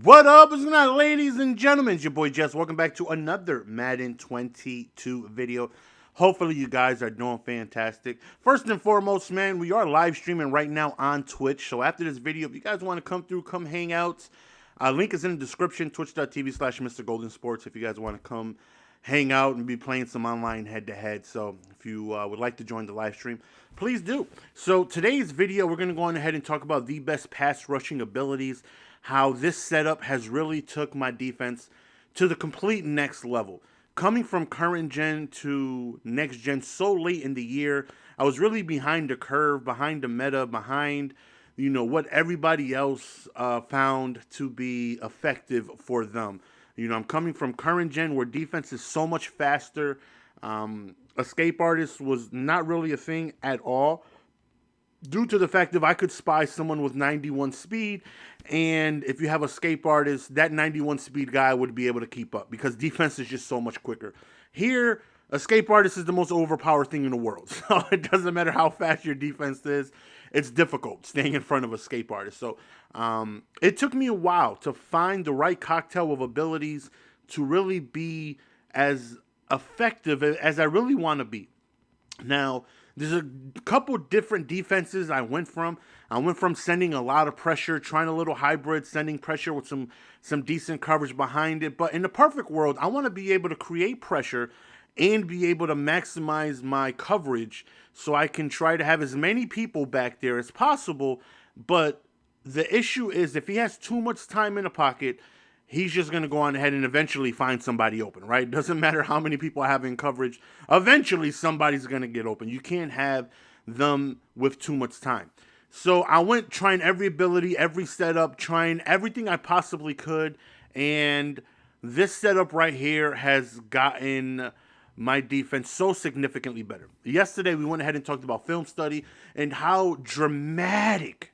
What up? What's going on, ladies and gentlemen? It's your boy Jess. Welcome back to another Madden 22 video. Hopefully you guys are doing fantastic. First and foremost, man, we are live streaming right now on Twitch. So after this video, if you guys want to come through, come hang out. Link is in the description, twitch.tv/Mr. Golden Sports, if you guys want to come hang out and be playing some online head-to-head. So if you would like to join the live stream, please do. So today's video, we're going to go on ahead and talk about the best pass rushing abilities, how this setup has really took my defense to the complete next level. Coming from current gen to next gen so late in the year, I was really behind the curve, behind the meta, behind what everybody else found to be effective for them. I'm coming from current gen where defense is so much faster. Escape artist was not really a thing at all, due to the fact that I could spy someone with 91 speed, and if you have escape artist, that 91 speed guy would be able to keep up because defense is just so much quicker. Here, escape artist is the most overpowered thing in the world, so it doesn't matter how fast your defense is. It's difficult staying in front of escape artist. So it took me a while to find the right cocktail of abilities to really be as effective as I really want to be. Now, there's a couple different defenses I went from. I went from sending a lot of pressure, trying a little hybrid, sending pressure with some decent coverage behind it. But in the perfect world, I want to be able to create pressure and be able to maximize my coverage so I can try to have as many people back there as possible. But the issue is if he has too much time in the pocket, he's just going to go on ahead and eventually find somebody open, right? Doesn't matter how many people have in coverage. Eventually, somebody's going to get open. You can't have them with too much time. So I went trying every ability, every setup, trying everything I possibly could. And this setup right here has gotten my defense so significantly better. Yesterday, we went ahead and talked about film study and how dramatically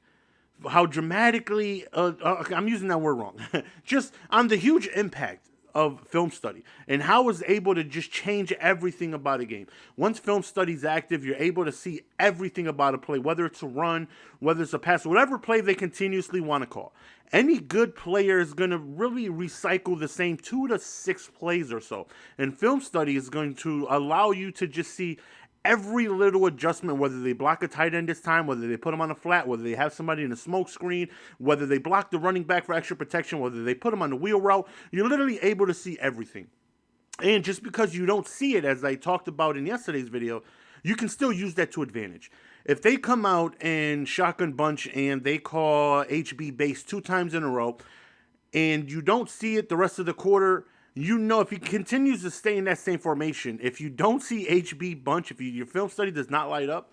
I'm using that word wrong, just on the huge impact of film study and how it was able to just change everything about a game. Once film study is active, you're able to see everything about a play, whether it's a run, whether it's a pass, whatever play they continuously want to call. Any good player is going to really recycle the same 2 to 6 plays or so. And film study is going to allow you to just see every little adjustment, whether they block a tight end this time, whether they put him on a flat, whether they have somebody in a smoke screen, whether they block the running back for extra protection, whether they put him on the wheel route. You're literally able to see everything. And just because you don't see it, as I talked about in yesterday's video, you can still use that to advantage. If they come out and shotgun bunch and they call HB base 2 times in a row and you don't see it the rest of the quarter, if he continues to stay in that same formation, if you don't see HB bunch, if your film study does not light up,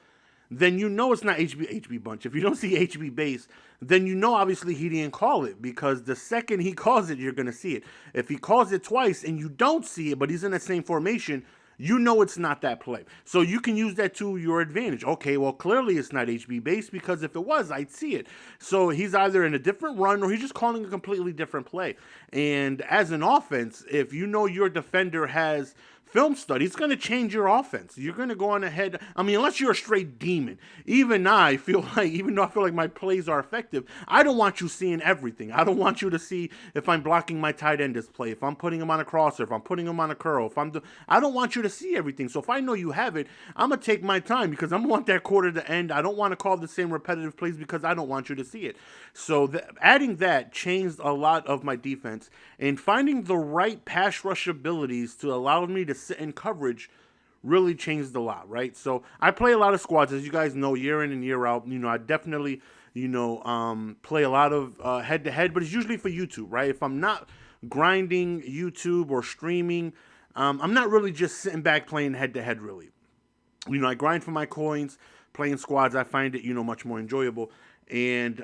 then it's not HB bunch. If you don't see HB base, then obviously he didn't call it, because the second he calls it, you're going to see it. If he calls it twice and you don't see it, but he's in that same formation, it's not that play. So you can use that to your advantage. Okay, well, clearly it's not HB based, because if it was, I'd see it. So he's either in a different run or he's just calling a completely different play. And as an offense, if your defender has film study, it's going to change your offense. You're going to go on ahead. I mean, unless you're a straight demon. Even though I feel like my plays are effective, I don't want you seeing everything. I don't want you to see if I'm blocking my tight end this play, if I'm putting him on a crosser, if I'm putting him on a curl, I don't want you to see everything. So if I know you have it, I'm going to take my time, because I want that quarter to end. I don't want to call the same repetitive plays because I don't want you to see it. So adding that changed a lot of my defense, and finding the right pass rush abilities to allow me to sit in coverage really changed a lot, right? So I play a lot of squads, as you guys know, year in and year out. I definitely, play a lot of head-to-head, but it's usually for YouTube, right? If I'm not grinding YouTube or streaming, I'm not really just sitting back playing head-to-head, really. I grind for my coins. Playing squads, I find it, much more enjoyable. And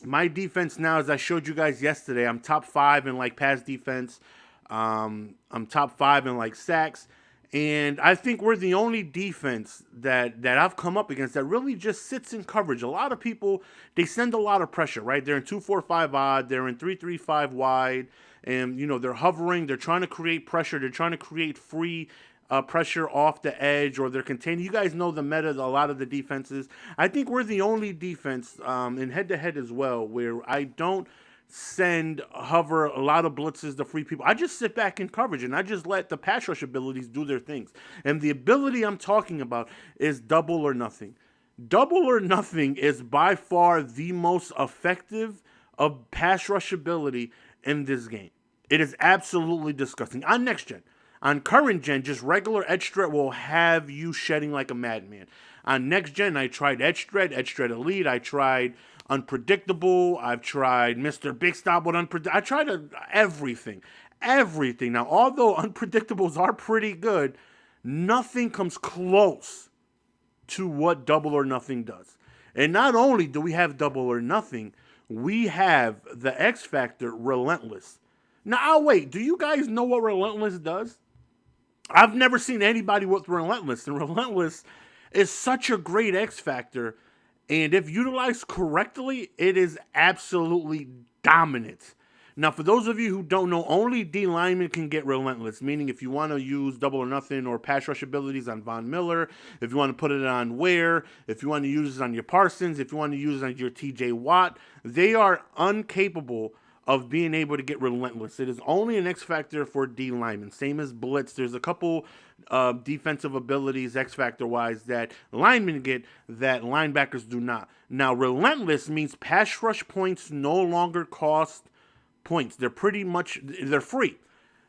my defense now, as I showed you guys yesterday, I'm top 5 in pass defense. I'm top 5 in sacks. And I think we're the only defense that I've come up against that really just sits in coverage. A lot of people, they send a lot of pressure, right? They're in 2-4-5 odd, they're in 3-3-5 wide, and they're hovering, they're trying to create pressure, they're trying to create free pressure off the edge, or they're containing. You guys know the meta, a lot of the defenses. I think we're the only defense in head-to-head as well where I don't send, hover, a lot of blitzes to free people. I just sit back in coverage and I just let the pass rush abilities do their things. And the ability I'm talking about is double or nothing. Double or nothing is by far the most effective of pass rush ability in this game. It is absolutely disgusting. On next gen, on current gen, just regular edge threat will have you shedding like a madman. On next gen, I tried edge threat elite. I tried unpredictable. I've tried Mr. Big Stop with unpredictable. I tried everything, everything. Now, although unpredictables are pretty good, nothing comes close to what double or nothing does. And not only do we have double or nothing, we have the X Factor Relentless. Now, I'll wait. Do you guys know what Relentless does? I've never seen anybody with Relentless, and Relentless is such a great X Factor, and if utilized correctly, it is absolutely dominant. Now, for those of you who don't know, only D linemen can get Relentless, meaning if you want to use double or nothing or pass rush abilities on Von Miller, if you want to put it on Ware, if you want to use it on your Parsons, if you want to use it on your TJ Watt, they are incapable of being able to get Relentless. It is only an X Factor for D linemen. Same as Blitz. There's a couple defensive abilities, X Factor wise, that linemen get that linebackers do not. Now, Relentless means pass rush points no longer cost points. They're free.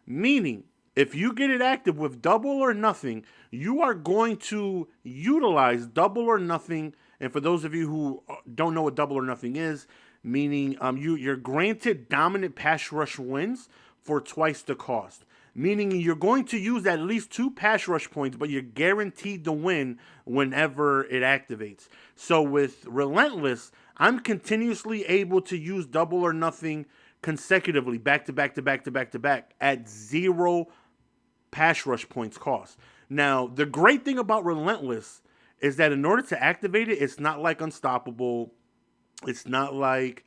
Meaning, if you get it active with double or nothing, you are going to utilize double or nothing. And for those of you who don't know what double or nothing is, meaning you're granted dominant pass rush wins for twice the cost. Meaning you're going to use at least 2 pass rush points, but you're guaranteed to win whenever it activates. So with Relentless, I'm continuously able to use double or nothing consecutively, back to back, at 0 pass rush points cost. Now, the great thing about Relentless is that in order to activate it, it's not like Unstoppable. It's not like,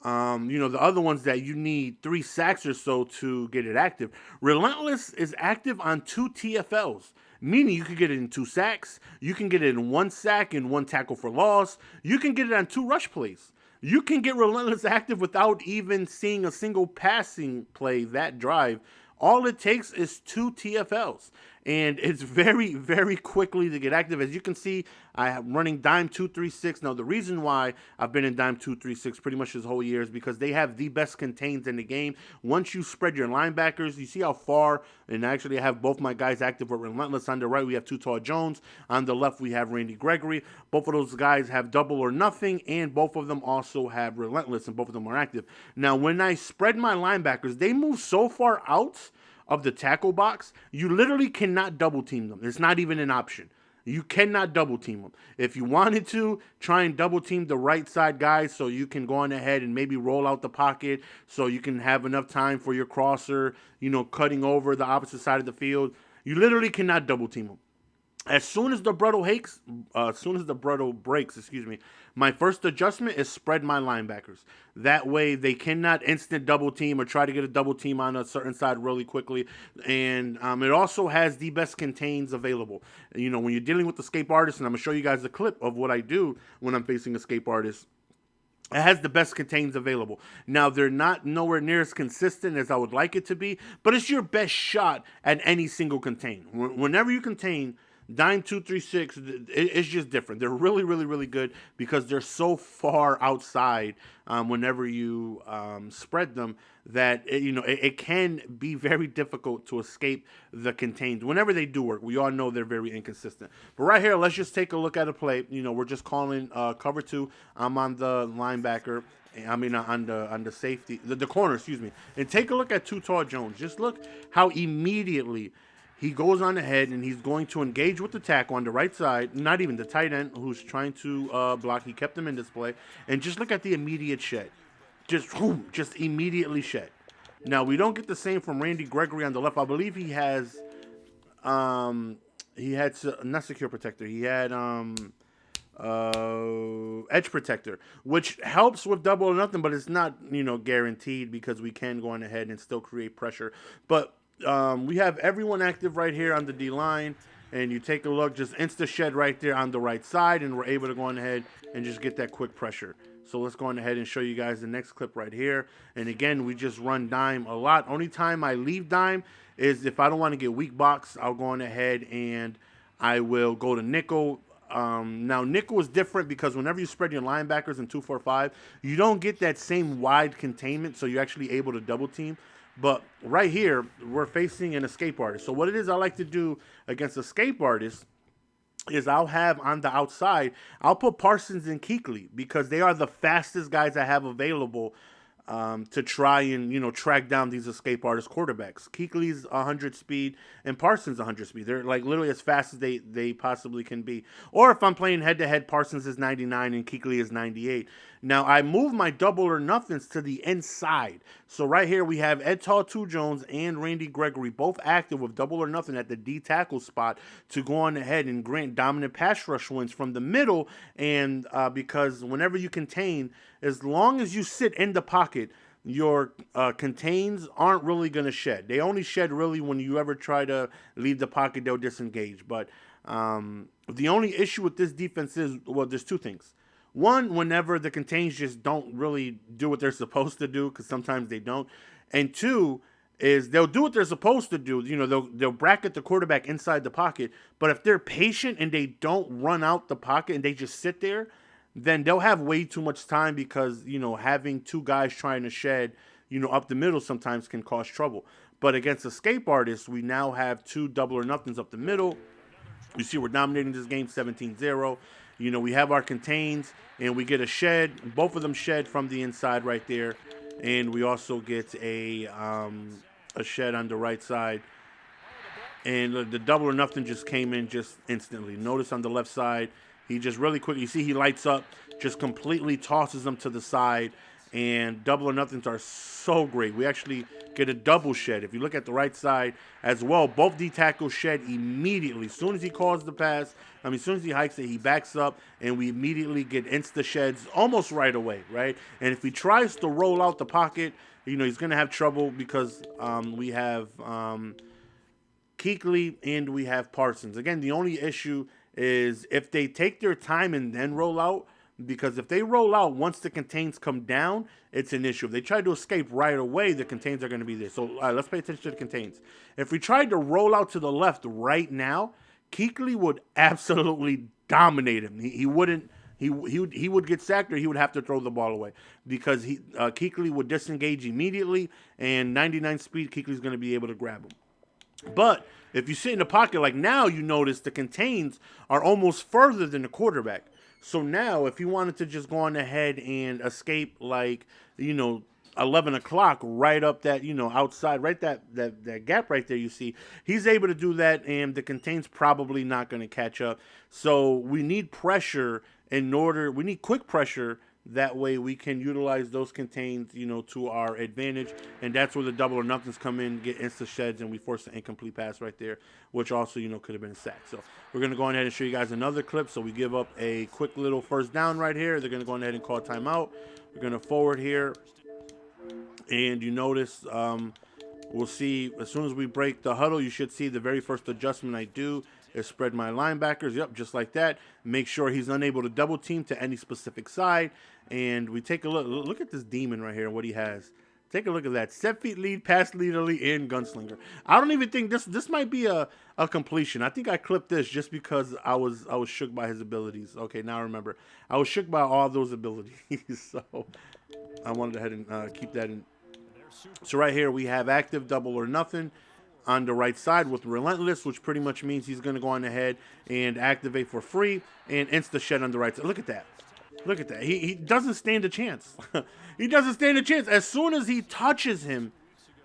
the other ones that you need 3 sacks or so to get it active. Relentless is active on 2 TFLs, meaning you can get it in 2 sacks. You can get it in 1 sack and 1 tackle for loss. You can get it on 2 rush plays. You can get Relentless active without even seeing a single passing play that drive. All it takes is 2 TFLs. And it's very, very quickly to get active. As you can see, I am running Dime 236. Now, the reason why I've been in Dime 236 pretty much this whole year is because they have the best contains in the game. Once you spread your linebackers, you see how far, and actually I have both my guys active with Relentless. On the right, we have Tutar Jones. On the left, we have Randy Gregory. Both of those guys have double or nothing, and both of them also have Relentless, and both of them are active. Now, when I spread my linebackers, they move so far out of the tackle box, you literally cannot double team them. It's not even an option. You cannot double team them. If you wanted to, try and double team the right side guys so you can go on ahead and maybe roll out the pocket so you can have enough time for your crosser, cutting over the opposite side of the field. You literally cannot double team them. As soon as the brettle breaks, my first adjustment is spread my linebackers. That way they cannot instant double team or try to get a double team on a certain side really quickly. And it also has the best contains available. When you're dealing with escape artists, and I'm going to show you guys a clip of what I do when I'm facing escape artists, it has the best contains available. Now, they're not nowhere near as consistent as I would like it to be, but it's your best shot at any single contain. Whenever you contain, Dime 236, it's just different. They're really, really, really good because they're so far outside whenever you spread them that it can be very difficult to escape the contained. Whenever they do work, we all know they're very inconsistent. But right here, let's just take a look at a play. We're just calling cover 2. I'm on the linebacker. On the safety, the corner, and take a look at Tutar Jones. Just look how immediately he goes on ahead and he's going to engage with the tackle on the right side, not even the tight end who's trying to block. He kept him in display. And just look at the immediate shed. Just immediately shed. Now, we don't get the same from Randy Gregory on the left. I believe he had not secure protector. He had edge protector, which helps with double or nothing, but it's not, guaranteed because we can go on ahead and still create pressure. But we have everyone active right here on the D line, and you take a look, just insta shed right there on the right side, and we're able to go on ahead and just get that quick pressure. So let's go on ahead and show you guys the next clip right here. And again, we just run dime a lot. Only time I leave dime is if I don't want to get weak box. I'll go on ahead and I will go to nickel. Now, nickel is different because whenever you spread your linebackers in 2-4-5, you don't get that same wide containment, so you're actually able to double team. But right here, we're facing an escape artist. So what it is I like to do against escape artists is I'll have on the outside, I'll put Parsons and Kuechly because they are the fastest guys I have available to try and, track down these escape artist quarterbacks. Kuechly's 100 speed and Parsons 100 speed. They're like literally as fast as they possibly can be. Or if I'm playing head-to-head, Parsons is 99 and Kuechly is 98. Now, I move my double or nothings to the inside. So right here we have Ed Tall 2 Jones and Randy Gregory both active with double or nothing at the D tackle spot to go on ahead and grant dominant pass rush wins from the middle. And because whenever you contain, as long as you sit in the pocket, your contains aren't really going to shed. They only shed really when you ever try to leave the pocket, they'll disengage. But the only issue with this defense is, well, there's two things. One, whenever the contains just don't really do what they're supposed to do, because sometimes they don't. And two, is they'll do what they're supposed to do. They'll bracket the quarterback inside the pocket. But if they're patient and they don't run out the pocket and they just sit there, then they'll have way too much time because, having two guys trying to shed, up the middle sometimes can cause trouble. But against escape artists, we now have two double or nothings up the middle. You see we're dominating this game 17-0. We have our contains, and we get a shed. Both of them shed from the inside right there. And we also get a shed on the right side. And the double or nothing just came in just instantly. Notice on the left side, he just really quick. You see he lights up, just completely tosses them to the side. And double or nothings are so great. We actually get a double shed. If you look at the right side as well, both D tackles shed immediately. As soon as he calls the pass, as soon as he hikes it, he backs up, and we immediately get insta sheds almost right away, right? And if he tries to roll out the pocket, he's going to have trouble because we have Kuechly and we have Parsons. Again, the only issue is if they take their time and then roll out, because if they roll out once the contains come down, it's an issue. If they try to escape right away, the contains are going to be there. So let's pay attention to the contains. If we tried to roll out to the left right now, Kuechly would absolutely dominate him. He wouldn't. He would get sacked or he would have to throw the ball away because Kuechly would disengage immediately, and 99 speed, Kuechly's going to be able to grab him. But if you sit in the pocket like now, you notice the contains are almost further than the quarterback. So now, if he wanted to just go on ahead and escape, 11 o'clock, right up that, outside, right that gap right there you see, he's able to do that, and the contain's probably not going to catch up. So we need pressure we need quick pressure. That way we can utilize those contains, to our advantage. And that's where the double or nothings come in, get insta sheds, and we force an incomplete pass right there, which also, could have been a sack. So we're going to go ahead and show you guys another clip. So we give up a quick little first down right here. They're going to go ahead and call timeout. We're going to forward here. And you notice we'll see as soon as we break the huddle, you should see the very first adjustment I do is spread my linebackers. Yep, just like that. Make sure he's unable to double team to any specific side. And we take a look. Look at this demon right here, what he has. Take a look at that. Set feet lead, pass leader lead, and gunslinger. I don't even think this might be a completion. I think I clipped this just because I was shook by his abilities. Okay, now I remember. I was shook by all those abilities. So I wanted to go ahead and keep that in. So right here we have active double or nothing on the right side with relentless, which pretty much means he's going to go on ahead and activate for free and insta shed on the right side. Look at that. Look at that. He doesn't stand a chance. He doesn't stand a chance. As soon as he touches him,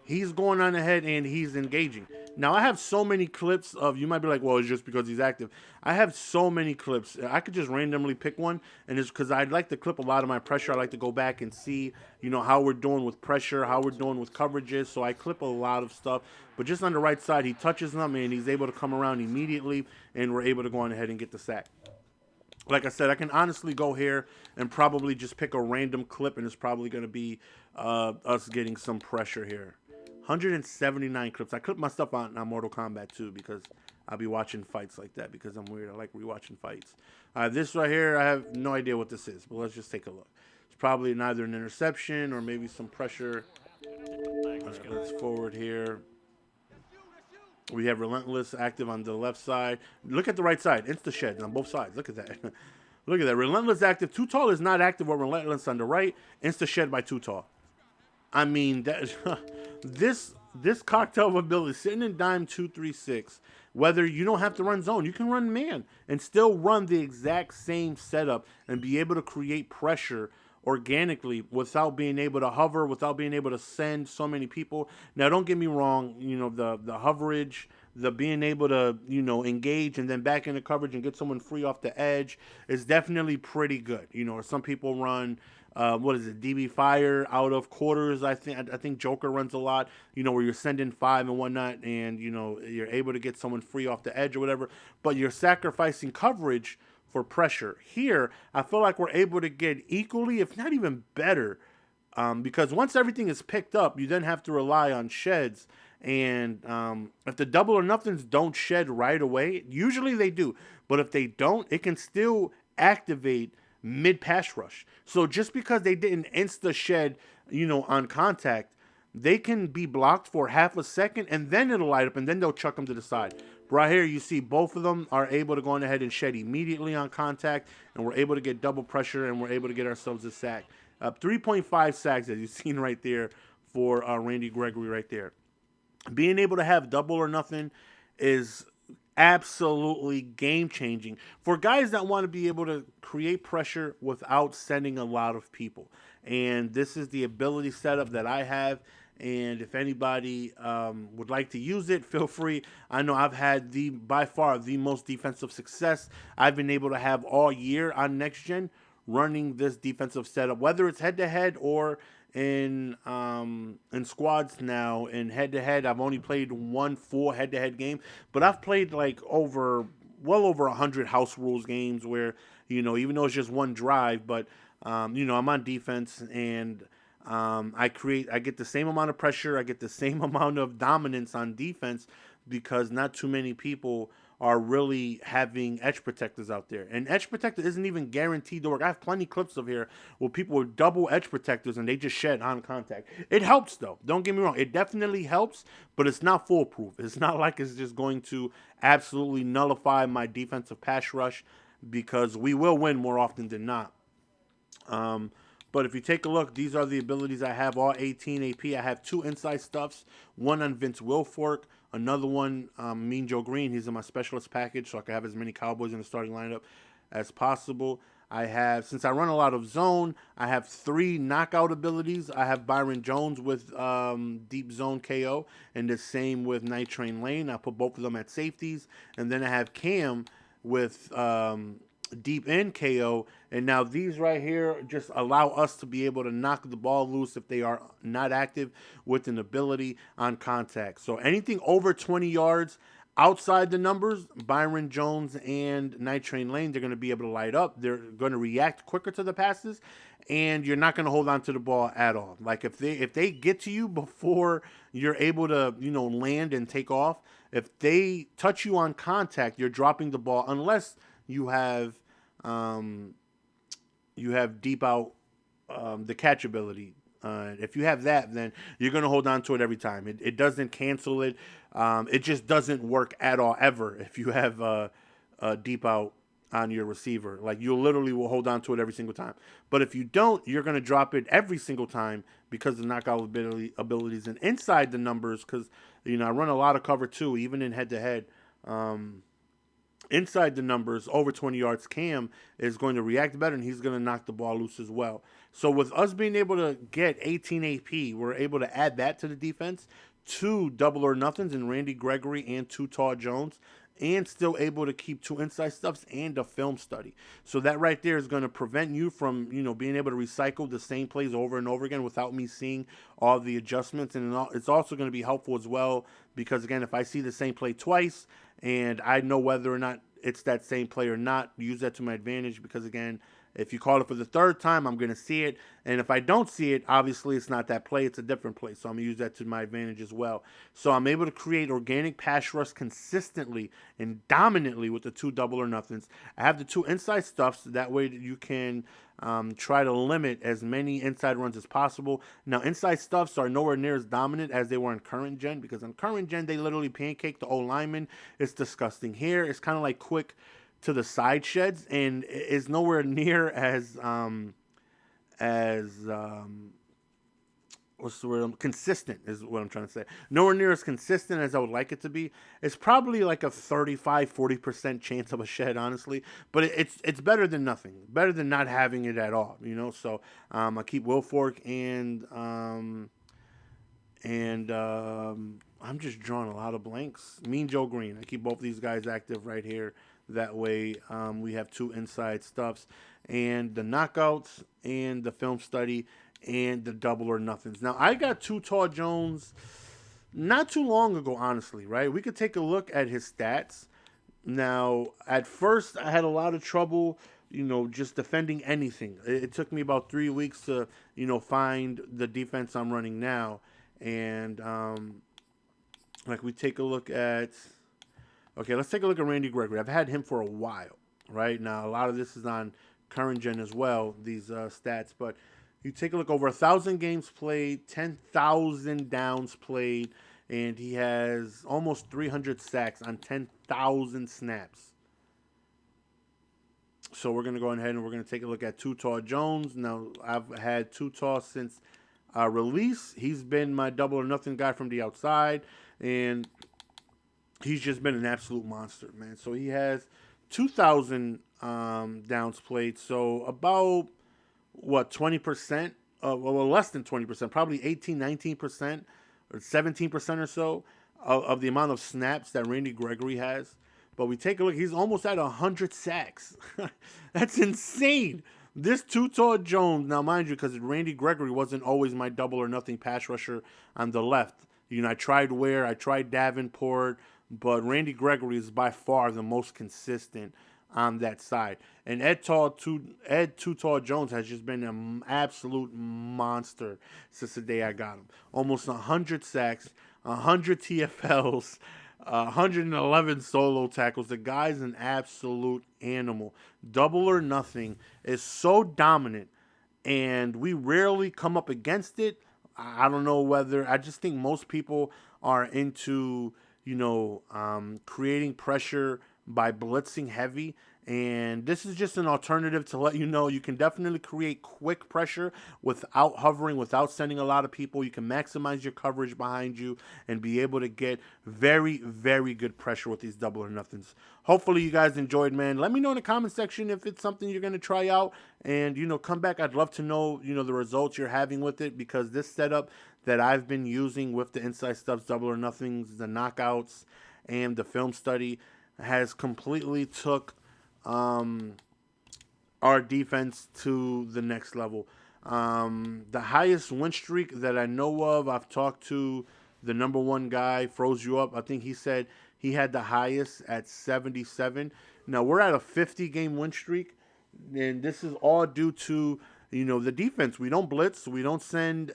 he's going on ahead and he's engaging. Now, I have so many clips of, you might be like, well, it's just because he's active. I have so many clips. I could just randomly pick one, and it's because I'd like to clip a lot of my pressure. I like to go back and see, how we're doing with pressure, how we're doing with coverages. So I clip a lot of stuff. But just on the right side, he touches them, and he's able to come around immediately, and we're able to go on ahead and get the sack. Like I said, I can honestly go here and probably just pick a random clip, and it's probably going to be us getting some pressure here. 179 clips. I clip my stuff on Mortal Kombat too because I'll be watching fights like that because I'm weird. I like rewatching fights. This right here, I have no idea what this is, but let's just take a look. It's probably neither an interception or maybe some pressure. Let's forward here. We have Relentless active on the left side. Look at the right side. Insta shed on both sides. Look at that. Look at that. Relentless active. Too Tall is not active or Relentless on the right. Insta shed by Too Tall. I mean, that this cocktail of ability, sitting in dime 236, whether you don't have to run zone, you can run man and still run the exact same setup and be able to create pressure organically without being able to hover, without being able to send so many people. Now, don't get me wrong, the hoverage, the being able to, engage and then back into coverage and get someone free off the edge is definitely pretty good. Some people run what is it, DB Fire out of quarters. I think Joker runs a lot, where you're sending 5 and whatnot, and you're able to get someone free off the edge or whatever, but you're sacrificing coverage for pressure. Here, I feel like we're able to get equally, if not even better, because once everything is picked up, you then have to rely on sheds. And if the double or nothings don't shed right away, usually they do, but if they don't, it can still activate mid pass rush. So just because they didn't insta shed, on contact, they can be blocked for half a second and then it'll light up and then they'll chuck them to the side. Right here, you see both of them are able to go on ahead and shed immediately on contact, and we're able to get double pressure and we're able to get ourselves a sack. 3.5 sacks, as you've seen right there for Randy Gregory right there. Being able to have double or nothing is absolutely game-changing for guys that want to be able to create pressure without sending a lot of people. And this is the ability setup that I have. And if anybody would like to use it, feel free. I know I've had by far the most defensive success I've been able to have all year on Next Gen running this defensive setup, whether it's head-to-head or in squads now. In head-to-head, I've only played one full head-to-head game, but I've played like well over 100 house rules games where, even though it's just one drive, but, I'm on defense and I get the same amount of pressure. I get the same amount of dominance on defense because not too many people are really having edge protectors out there. And edge protector isn't even guaranteed to work. I have plenty clips of here where people are double edge protectors and they just shed on contact. It helps though. Don't get me wrong. It definitely helps, but it's not foolproof. It's not like it's just going to absolutely nullify my defensive pass rush because we will win more often than not. But if you take a look, these are the abilities I have, all 18 AP. I have 2 inside stuffs, one on Vince Wilfork, another one, Mean Joe Green. He's in my specialist package, so I can have as many Cowboys in the starting lineup as possible. I have, since I run a lot of zone, I have 3 knockout abilities. I have Byron Jones with deep zone KO, and the same with Night Train Lane. I put both of them at safeties. And then I have Cam with deep end KO, and now these right here just allow us to be able to knock the ball loose if they are not active with an ability on contact. So anything over 20 yards outside the numbers, Byron Jones and Night Train Lane, they're going to be able to light up. They're going to react quicker to the passes, and you're not going to hold on to the ball at all. Like if they get to you before you're able to land and take off, if they touch you on contact, you're dropping the ball unless you have deep out the catch ability. If you have that, then you're going to hold on to it every time. It doesn't cancel it. It just doesn't work at all ever if you have a deep out on your receiver. Like you literally will hold on to it every single time. But if you don't, you're going to drop it every single time because of the knockout abilities and inside the numbers. Because I run a lot of cover too, even in head-to-head. Inside the numbers, over 20 yards, Cam is going to react better, and he's going to knock the ball loose as well. So with us being able to get 18 AP, we're able to add that to the defense, 2 double or nothings in Randy Gregory and 2 Tall Jones, and still able to keep 2 inside stuffs and a film study. So that right there is going to prevent you from, being able to recycle the same plays over and over again without me seeing all the adjustments. And it's also going to be helpful as well because, again, if I see the same play twice and I know whether or not it's that same play or not, use that to my advantage because, again, If you call it for the third time, I'm going to see it. And if I don't see it, obviously it's not that play. It's a different play. So I'm going to use that to my advantage as well. So I'm able to create organic pass rush consistently and dominantly with the two double or nothings. I have the two inside stuffs. So that way you can try to limit as many inside runs as possible. Now, inside stuffs are nowhere near as dominant as they were in current gen, because in current gen, they literally pancake the O-lineman. It's disgusting. Here, it's kind of like quick to the side sheds, and is nowhere near as what's the word? Consistent is what I'm trying to say. Nowhere near as consistent as I would like it to be. It's probably like a 35-40% chance of a shed, honestly. But it's better than nothing. Better than not having it at all, you know. So I keep Wilfork and I'm just drawing a lot of blanks. Mean Joe Green. I keep both these guys active right here. That way we have two inside stuffs. And the knockouts and the film study and the double or nothings. Now, I got Too Tall Jones not too long ago, honestly, right? We could take a look at his stats. Now, at first, I had a lot of trouble, just defending anything. It took me about 3 weeks to, find the defense I'm running now. And, we take a look at... Okay, let's take a look at Randy Gregory. I've had him for a while, right? Now, a lot of this is on current gen as well, these stats. But you take a look, over 1,000 games played, 10,000 downs played, and he has almost 300 sacks on 10,000 snaps. So we're going to go ahead and we're going to take a look at Too Tall Jones. Now, I've had Too Tall since release. He's been my double or nothing guy from the outside, and he's just been an absolute monster, man. So he has 2,000 downs played. So about, 20%? Well, less than 20%. Probably 18, 19% or 17% or so of the amount of snaps that Randy Gregory has. But we take a look. He's almost at 100 sacks. That's insane. This Too Tall Jones, now mind you, because Randy Gregory wasn't always my double or nothing pass rusher on the left. I tried Ware, I tried Davenport, but Randy Gregory is by far the most consistent on that side. And Too Tall Jones has just been an absolute monster since the day I got him. Almost 100 sacks, 100 TFLs, 111 solo tackles. The guy's an absolute animal. Double or nothing is so dominant, and we rarely come up against it. I don't know whether, I just think most people are into creating pressure by blitzing heavy. And this is just an alternative to let you know you can definitely create quick pressure without hovering, without sending a lot of people. You can maximize your coverage behind you and be able to get very, very good pressure with these double or nothings. Hopefully you guys enjoyed, man. Let me know in the comment section if it's something you're going to try out. And, come back. I'd love to know, the results you're having with it, because this setup that I've been using with the inside stuffs, double or nothings, the knockouts, and the film study has completely took our defense to the next level. The highest win streak that I know of, I've talked to the number one guy, Froze You Up. I think he said he had the highest at 77. Now, we're at a 50-game win streak, and this is all due to the defense. We don't blitz. We don't send,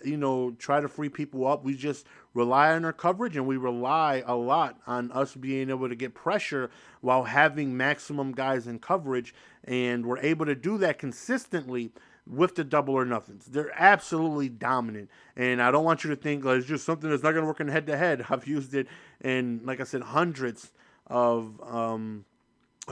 try to free people up. We just rely on our coverage, and we rely a lot on us being able to get pressure while having maximum guys in coverage. And we're able to do that consistently with the double or nothings. They're absolutely dominant. And I don't want you to think it's just something that's not going to work in head-to-head. I've used it in, like I said, hundreds of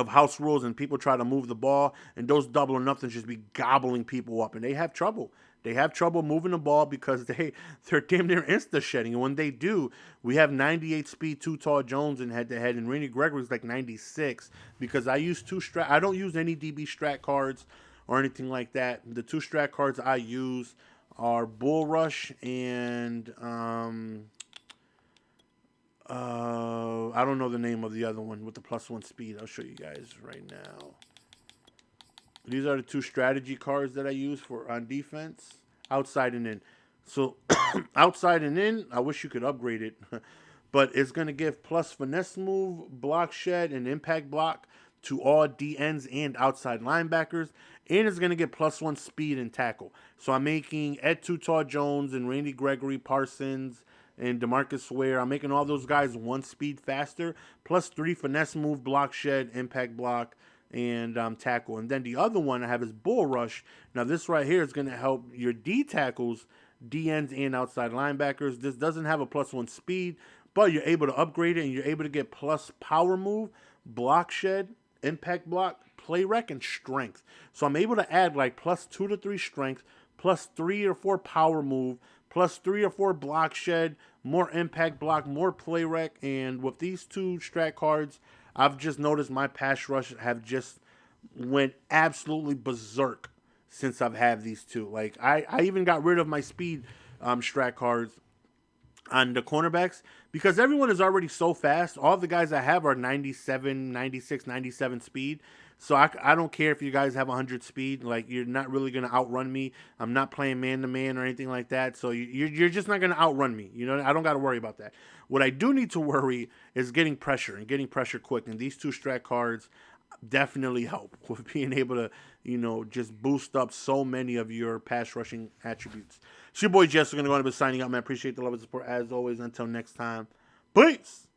house rules, and people try to move the ball, and those double or nothings just be gobbling people up, and they have trouble. They have trouble moving the ball because they're damn near insta-shedding, and when they do, we have 98 speed Too Tall Jones in head-to-head, and Randy Gregory's like 96, because I use I don't use any DB strat cards or anything like that. The two strat cards I use are Bull Rush and I don't know the name of the other one with the +1 speed. I'll show you guys right now. These are the two strategy cards that I use on defense, outside and in. So outside and in, I wish you could upgrade it, but it's going to give plus finesse move, block shed, and impact block to all DNs and outside linebackers. and it's going to get +1 speed and tackle. So I'm making Ed Tutaw Jones and Randy Gregory, Parsons, and DeMarcus Ware. I'm making all those guys 1 speed faster, +3 finesse move, block shed, impact block, and tackle. And then the other one I have is Bull Rush. Now this right here is going to help your D tackles, D ends, and outside linebackers. This doesn't have a +1 speed, but you're able to upgrade it, and you're able to get plus power move, block shed, impact block, play rec, and strength. So I'm able to add like +2 to 3 strength, +3 or 4 power move, +3 or 4 block shed, more impact block, more play rec. And with these 2 strat cards, I've just noticed my pass rush have just went absolutely berserk since I've had these 2. Like I even got rid of my speed strat cards on the cornerbacks because everyone is already so fast. All the guys I have are 97, 96, 97 speed. So I don't care if you guys have 100 speed. Like, you're not really going to outrun me. I'm not playing man-to-man or anything like that. So you're just not going to outrun me. You know, I don't got to worry about that. What I do need to worry is getting pressure and getting pressure quick. And these 2 strat cards definitely help with being able to, you know, just boost up so many of your pass rushing attributes. It's your boy Jess. We're going to go on to be signing out, man. Appreciate the love and support as always. Until next time, peace.